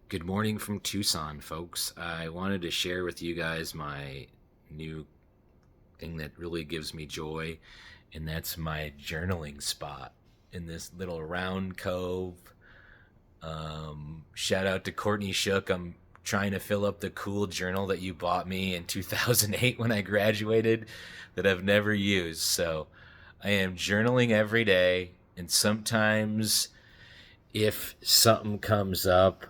Good morning from Tucson, folks. I wanted to share with you guys my new thing that really gives me joy, and that's my journaling spot in this little round cove. Shout out to Courtney Shook. I'm trying to fill up the cool journal that you bought me in 2008 when I graduated that I've never used. So I am journaling every day, and sometimes if something comes up,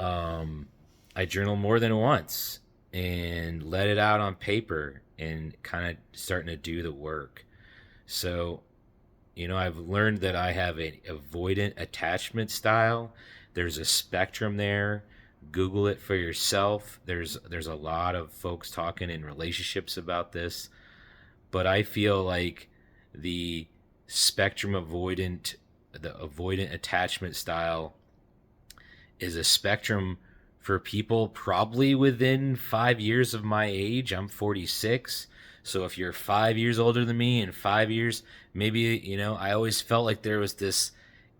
I journal more than once and let it out on paper and kind of starting to do the work. So, I've learned that I have an avoidant attachment style. There's a spectrum there. Google it for yourself. There's a lot of folks talking in relationships about this, but I feel like the spectrum avoidant the avoidant attachment style is a spectrum for people probably within 5 years of my age. I'm 46. So if you're 5 years older than me in 5 years, maybe, I always felt like there was this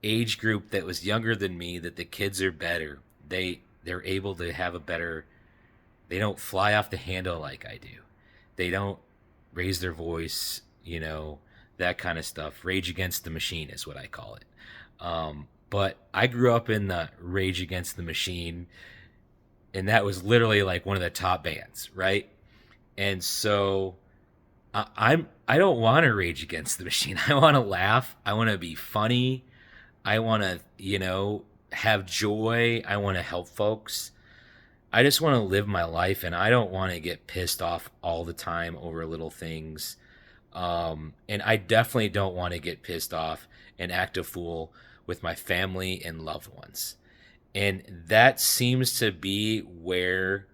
age group that was younger than me, that the kids are better. They're able to have a better, they don't fly off the handle like I do. They don't raise their voice, that kind of stuff. Rage Against the Machine is what I call it. But I grew up in the Rage Against the Machine, and that was literally like one of the top bands, right? And so I don't want to rage against the machine. I want to laugh. I want to be funny. I want to, have joy. I want to help folks. I just want to live my life, and I don't want to get pissed off all the time over little things. And I definitely don't want to get pissed off and act a fool with my family and loved ones. And that seems to be where,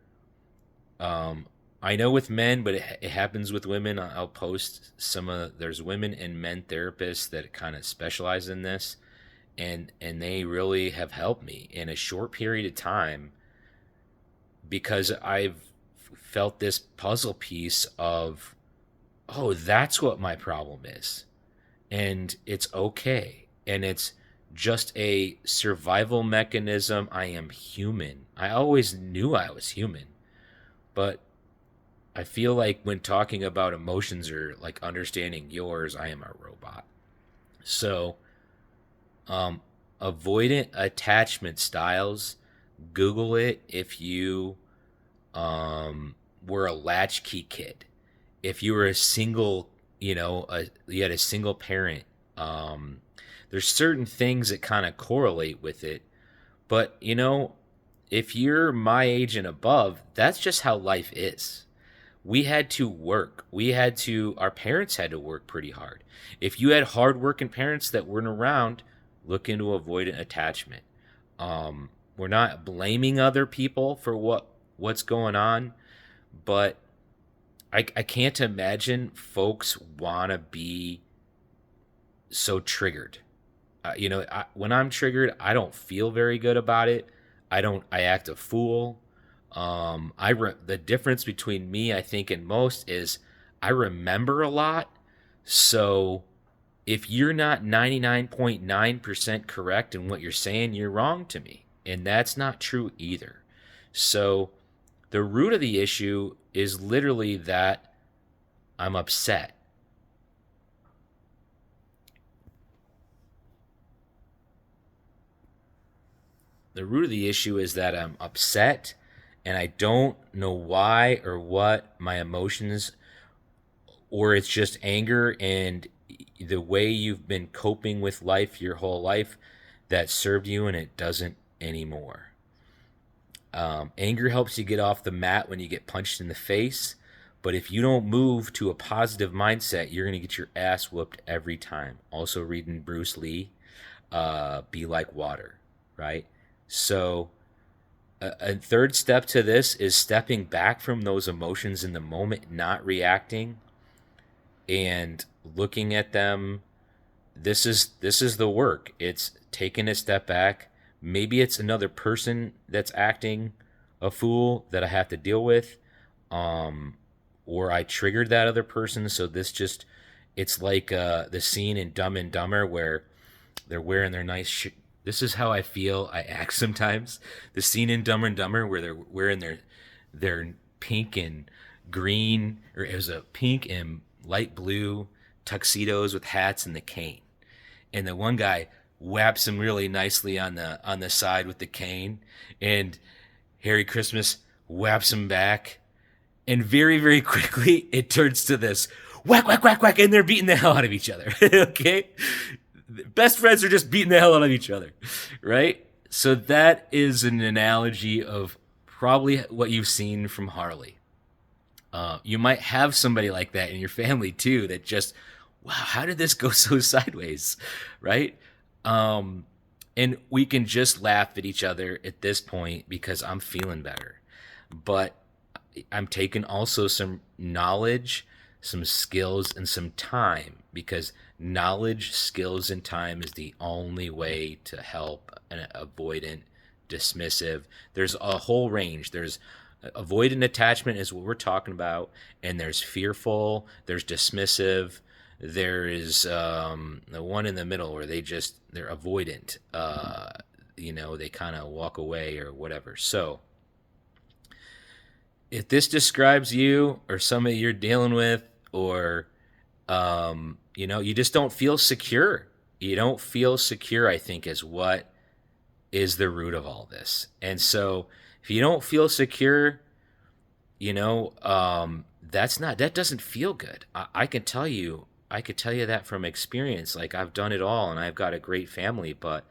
I know with men, but it happens with women. I'll post there's women and men therapists that kind of specialize in this, and they really have helped me in a short period of time, because I've felt this puzzle piece of, oh, that's what my problem is. And it's okay. And it's just a survival mechanism. I am human. I always knew I was human. But I feel like when talking about emotions or like understanding yours, I am a robot. So, avoidant attachment styles, Google it if you were a latchkey kid. If you were a single, you had a single parent, there's certain things that kind of correlate with it. But, if you're my age and above, that's just how life is. We had to work. Our parents had to work pretty hard. If you had hardworking parents that weren't around, look into avoidant attachment. We're not blaming other people for what's going on, but I can't imagine folks want to be so triggered. When I'm triggered, I don't feel very good about it. I act a fool. The difference between me, I think, and most is I remember a lot. So if you're not 99.9% correct in what you're saying, you're wrong to me. And that's not true either. So the root of the issue is literally that I'm upset. The root of the issue is that I'm upset, and I don't know why or what my emotions, or it's just anger and the way you've been coping with life your whole life that served you, and it doesn't anymore. Anger helps you get off the mat when you get punched in the face, but if you don't move to a positive mindset, you're going to get your ass whooped every time. Also reading Bruce Lee, Be Like Water, right? So a third step to this is stepping back from those emotions in the moment, not reacting, and looking at them. This is the work. It's taking a step back. Maybe it's another person that's acting a fool that I have to deal with, or I triggered that other person. So it's like the scene in Dumb and Dumber where they're wearing their nice This is how I feel. I act sometimes. The scene in Dumber and Dumber where they're wearing their pink and green, or it was a pink and light blue tuxedos with hats and the cane. And the one guy whaps him really nicely on the side with the cane, and Harry Christmas whaps him back, and very very quickly it turns to this whack whack whack whack, and they're beating the hell out of each other. Okay, best friends are just beating the hell out of each other, right? So that is an analogy of probably what you've seen from Harley. You might have somebody like that in your family too, that just, wow, how did this go so sideways, right? And we can just laugh at each other at this point because I'm feeling better. But I'm taking also some knowledge, some skills, and some time, because knowledge, skills, and time is the only way to help an avoidant, dismissive. There's a whole range. There's avoidant attachment is what we're talking about, and there's fearful, there's dismissive, there is the one in the middle where they're avoidant. They kind of walk away or whatever. So if this describes you or somebody you're dealing with, or you just don't feel secure. You don't feel secure, I think, is what is the root of all this. And so if you don't feel secure, that doesn't feel good. I can tell you, I could tell you that from experience. Like, I've done it all and I've got a great family, but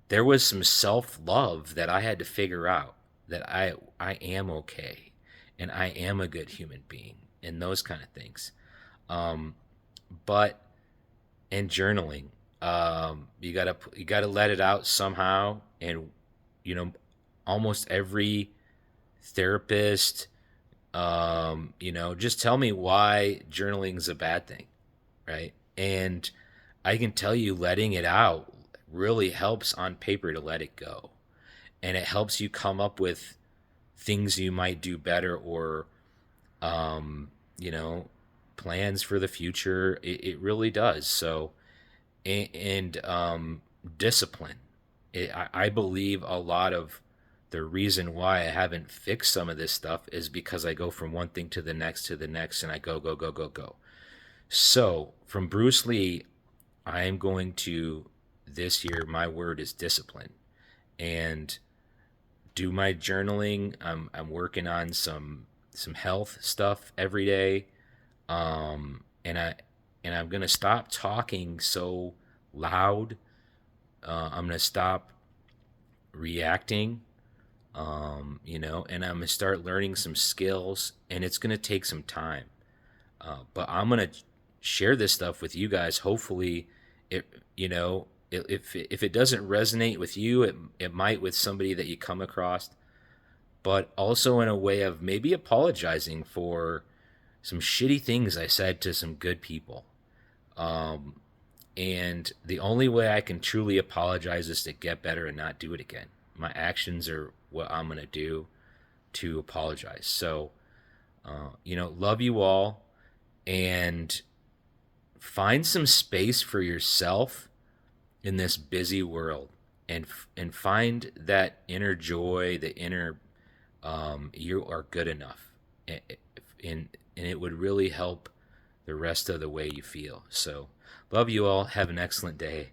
there was some self-love that I had to figure out, that I am okay and I am a good human being and those kind of things. But in journaling, you gotta let it out somehow. And almost every therapist, just tell me why journaling is a bad thing, right? And I can tell you, letting it out really helps on paper to let it go, and it helps you come up with things you might do better, or plans for the future. It really does. So, and discipline. I believe a lot of the reason why I haven't fixed some of this stuff is because I go from one thing to the next, and I go, go, go, go, go. So from Bruce Lee, I am going to, this year, my word is discipline, and do my journaling. I'm working on some health stuff every day. And I'm gonna stop talking so loud. I'm gonna stop reacting. And I'm gonna start learning some skills, and it's gonna take some time. But I'm gonna share this stuff with you guys. Hopefully, if it doesn't resonate with you, it might with somebody that you come across. But also in a way of maybe apologizing for some shitty things I said to some good people. And the only way I can truly apologize is to get better and not do it again. My actions are what I'm going to do to apologize. So, love you all, and find some space for yourself in this busy world, and find that inner joy, the inner, you are good enough. And it would really help the rest of the way you feel. So, love you all. Have an excellent day.